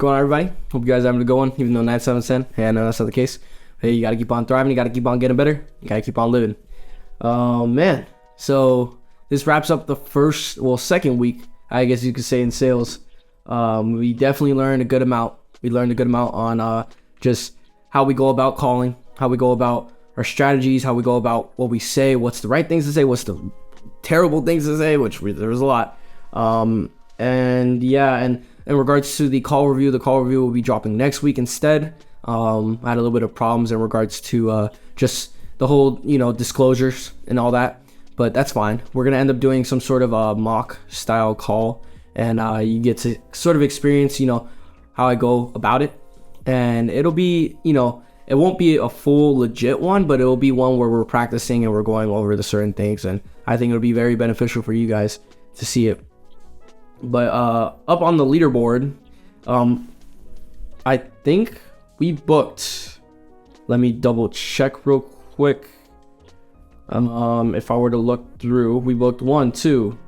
going on, everybody? Hope you guys are having a good one, even though 9/7 hey, I know that's not the case. Hey, you gotta keep on thriving, you gotta keep on getting better, you gotta keep on living. Man, so this wraps up the second week, I guess you could say, in sales. We definitely learned a good amount. We learned a good amount on just how we go about calling, how we go about our strategies, how we go about what we say, what's the right things to say, what's the terrible things to say, there was a lot. And in regards to the call review will be dropping next week instead. I had a little bit of problems in regards to just the whole, disclosures and all that, but that's fine. We're going to end up doing some sort of a mock style call, and you get to sort of experience, how I go about it. And it'll be, it won't be a full legit one, but it'll be one where we're practicing and we're going over the certain things. And I think it'll be very beneficial for you guys to see it. But up on the leaderboard, I think we booked, let me double check real quick. If I were to look through, we booked 1, 2.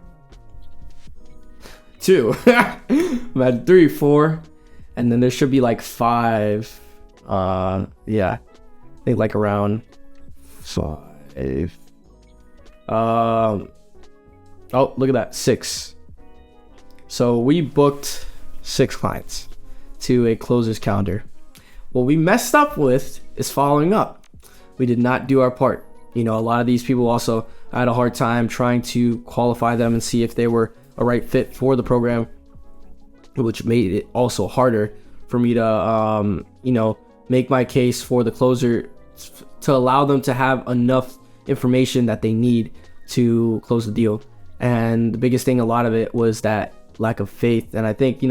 I'm at 3, 4, and then there should be like 5. Yeah, I think like around 5. Oh, look at that, 6. So we booked 6 clients to a closer's calendar. What we messed up with is following up. We did not do our part. A lot of these people also had a hard time trying to qualify them and see if they were a right fit for the program, which made it also harder for me to, make my case for the closer to allow them to have enough information that they need to close the deal. And the biggest thing, a lot of it was that lack of faith. And I think,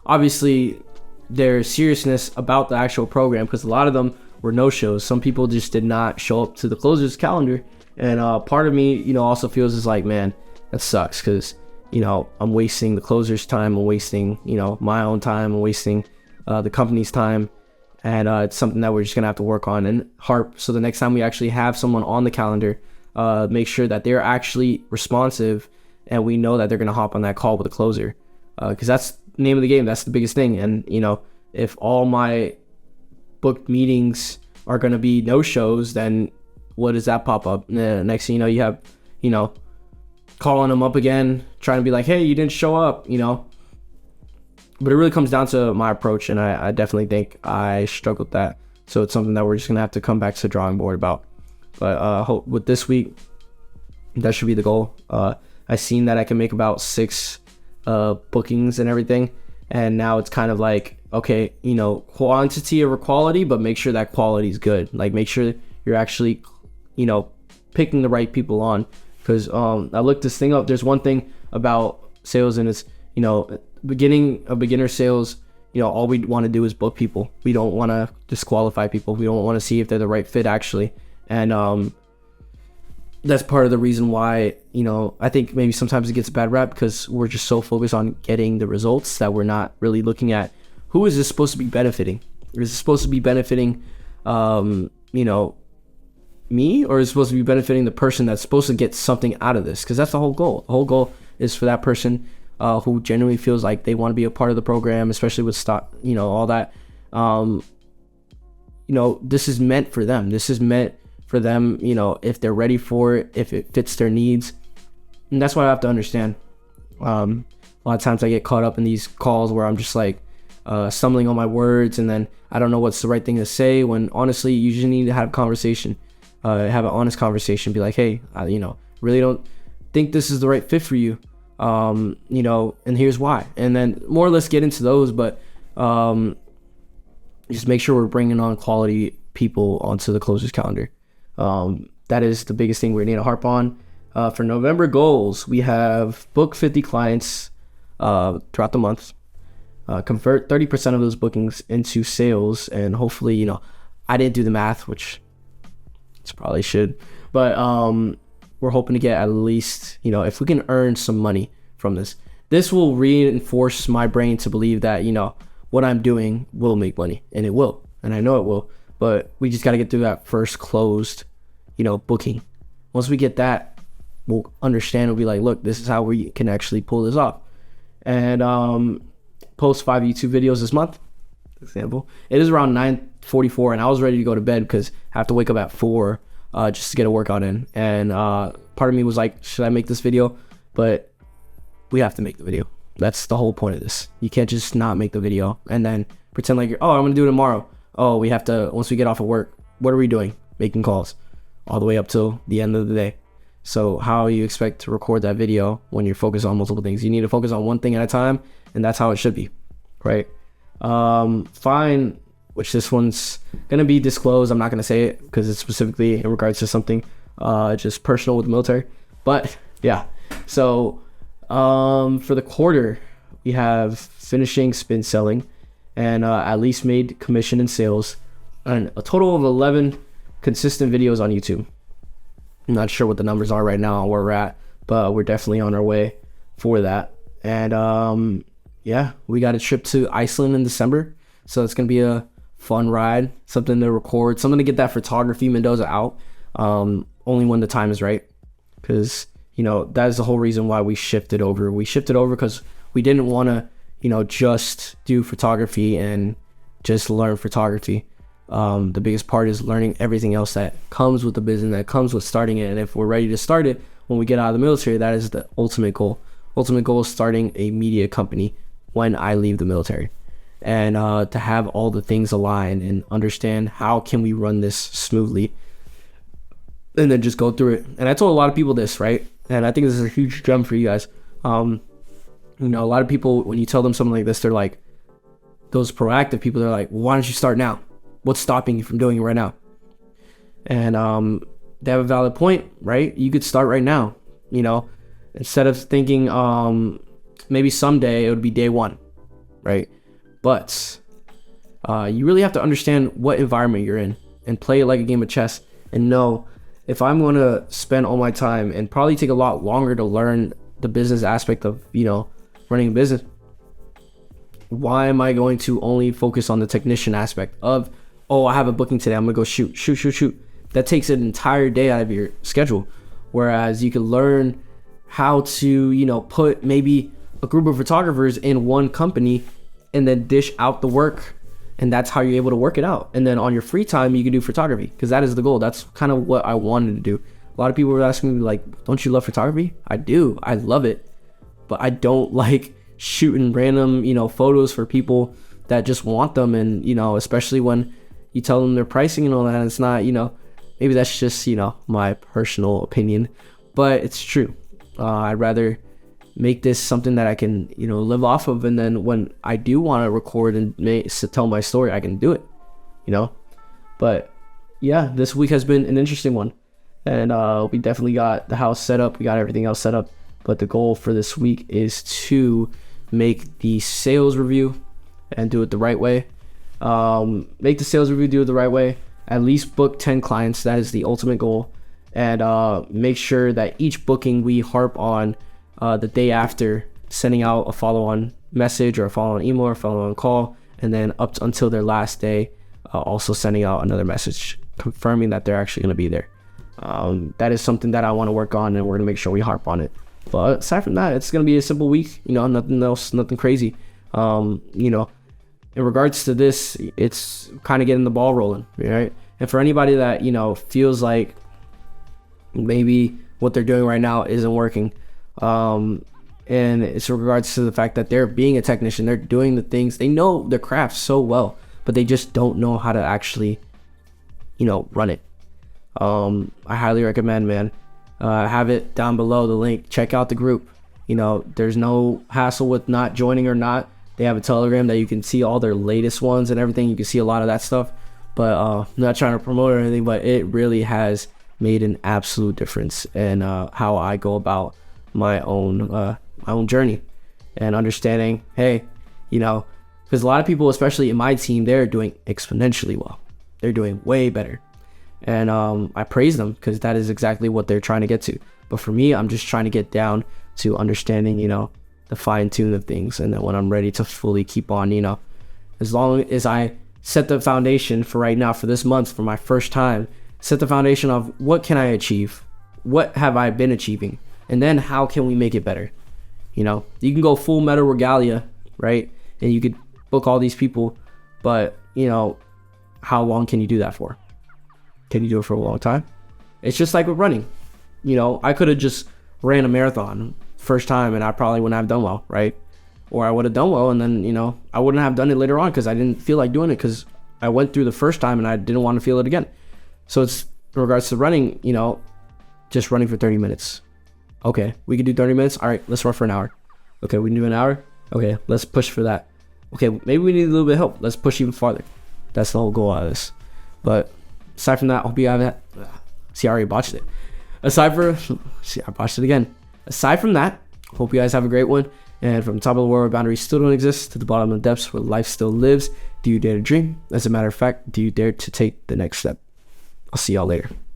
obviously there's seriousness about the actual program, because a lot of them were no-shows. Some people just did not show up to the closer's calendar. And part of me, also feels is like, man, that sucks, because, I'm wasting the closer's time, I'm wasting, my own time, I'm wasting the company's time. And it's something that we're just gonna have to work on and harp. So the next time we actually have someone on the calendar, make sure that they're actually responsive, and we know that they're gonna hop on that call with a closer, because that's the name of the game. That's the biggest thing. And if all my booked meetings are gonna be no shows, then what does that pop up? Next thing you have, calling them up again, trying to be like, hey, you didn't show up, But it really comes down to my approach, and I definitely think I struggled with that. So it's something that we're just gonna have to come back to the drawing board about. But hope with this week, that should be the goal. I seen that I can make about 6 bookings and everything, and now it's kind of like, okay, quantity over quality, but make sure that quality is good. Like, make sure you're actually, picking the right people on. Because I looked this thing up. There's one thing about sales, and it's, beginner sales, all we want to do is book people. We don't want to disqualify people. We don't want to see if they're the right fit, actually. And that's part of the reason why, I think maybe sometimes it gets a bad rap, because we're just so focused on getting the results that we're not really looking at who is this supposed to be benefiting. Is it supposed to be benefiting, me, or is it supposed to be benefiting the person that's supposed to get something out of this? Because that's the whole goal. The whole goal is for that person who genuinely feels like they want to be a part of the program, especially with stock, all that. This is meant for them. This is meant for them, if they're ready for it, if it fits their needs. And that's what I have to understand. A lot of times I get caught up in these calls where I'm just like stumbling on my words, and then I don't know what's the right thing to say, when honestly you just need to have a conversation, have an honest conversation, be like, hey, really don't think this is the right fit for you, and here's why. And then more or less get into those, but just make sure we're bringing on quality people onto the closer's calendar. That is the biggest thing we need to harp on. For November goals, we have book 50 clients throughout the month, convert 30% of those bookings into sales, and hopefully, I didn't do the math, which it's probably should, but we're hoping to get at least, if we can earn some money from this will reinforce my brain to believe that, what I'm doing will make money, and it will, and I know it will. But we just got to get through that first closed, booking. Once we get that, we'll understand. We'll be like, look, this is how we can actually pull this off. And post 5 YouTube videos this month. example. It is around 9:44, and I was ready to go to bed because I have to wake up at 4 just to get a workout in. And part of me was like, should I make this video? But we have to make the video. That's the whole point of this. You can't just not make the video and then pretend like oh, I'm gonna do it tomorrow. Oh, we have to, once we get off of work, what are we doing? Making calls all the way up till the end of the day. So how you expect to record that video when you're focused on multiple things? You need to focus on one thing at a time, and that's how it should be, right? Fine, which this one's gonna be disclosed. I'm not gonna say it because it's specifically in regards to something just personal with the military. But yeah, so for the quarter, we have finishing, spin selling, and at least made commission and sales, and a total of 11 consistent videos on YouTube. I'm not sure what the numbers are right now where we're at, but we're definitely on our way for that. And yeah, we got a trip to Iceland in December, so it's gonna be a fun ride, something to record, something to get that photography Mendoza out, only when the time is right, because you know that is the whole reason why we shifted over. We shifted over because we didn't want to, you know, just do photography and just learn photography. The biggest part is learning everything else that comes with the business, that comes with starting it. And if we're ready to start it when we get out of the military, that is the ultimate goal. Ultimate goal is starting a media company when I leave the military, and to have all the things aligned and understand how can we run this smoothly, and then just go through it. And I told a lot of people this, right? And I think this is a huge gem for you guys. You know, a lot of people, when you tell them something like this, they're like, those proactive people, they're like, well, why don't you start now? What's stopping you from doing it right now? And they have a valid point, right? You could start right now, you know, instead of thinking maybe someday it would be day one, right? But you really have to understand what environment you're in and play it like a game of chess, and know if I'm going to spend all my time and probably take a lot longer to learn the business aspect of, you know, running a business, why am I going to only focus on the technician aspect of, oh, I have a booking today, I'm gonna go shoot. That takes an entire day out of your schedule. Whereas you can learn how to, you know, put maybe a group of photographers in one company and then dish out the work, and that's how you're able to work it out. And then on your free time, you can do photography, because that is the goal. That's kind of what I wanted to do. A lot of people were asking me like, don't you love photography? I do, I love it, but I don't like shooting random, you know, photos for people that just want them. And, you know, especially when you tell them their pricing and all that, and it's not, you know, maybe that's just, you know, my personal opinion, but it's true. I'd rather make this something that I can, you know, live off of, and then when I do want to record and tell my story, I can do it, you know. But yeah, this week has been an interesting one, and we definitely got the house set up, we got everything else set up, but the goal for this week is to make the sales review and do it the right way. Make the sales review, do it the right way, at least book 10 clients. That is the ultimate goal. And make sure that each booking we harp on the day after, sending out a follow-on message or a follow-on email or a follow-on call, and then until their last day, also sending out another message confirming that they're actually going to be there. That is something that I want to work on, and we're going to make sure we harp on it. But aside from that, it's going to be a simple week, you know, nothing else, nothing crazy. You know, in regards to this, it's kind of getting the ball rolling, right? And for anybody that, you know, feels like maybe what they're doing right now isn't working, and it's in regards to the fact that they're being a technician, they're doing the things, they know their craft so well, but they just don't know how to actually, you know, run it. I highly recommend, man. Have it down below, the link. Check out the group. You know, there's no hassle with not joining or not. They have a Telegram that you can see all their latest ones and everything. You can see a lot of that stuff. But I'm not trying to promote or anything, but it really has made an absolute difference in how I go about my own journey, and understanding, hey, you know, because a lot of people, especially in my team, they're doing exponentially well. They're doing way better. And I praise them, because that is exactly what they're trying to get to. But for me, I'm just trying to get down to understanding, you know, the fine tune of things. And then when I'm ready to fully keep on, you know, as long as I set the foundation for right now, for this month, for my first time, set the foundation of what can I achieve? What have I been achieving? And then how can we make it better? You know, you can go full meta regalia, right? And you could book all these people, But, you know, how long can you do that for? Can you do it for a long time? It's just like with running. You know, I could have just ran a marathon first time and I probably wouldn't have done well, right? Or I would have done well and then, you know, I wouldn't have done it later on because I didn't feel like doing it because I went through the first time and I didn't want to feel it again. So it's in regards to running, you know, just running for 30 minutes. Okay, we can do 30 minutes. All right, let's run for an hour. Okay, we can do an hour. Okay, let's push for that. Okay, maybe we need a little bit of help. Let's push even farther. That's the whole goal out of this. But aside from that, I hope you have that. See, I already botched it. See, I botched it again. Aside from that, hope you guys have a great one. And from the top of the world where boundaries still don't exist to the bottom of the depths where life still lives, do you dare to dream? As a matter of fact, do you dare to take the next step? I'll see y'all later.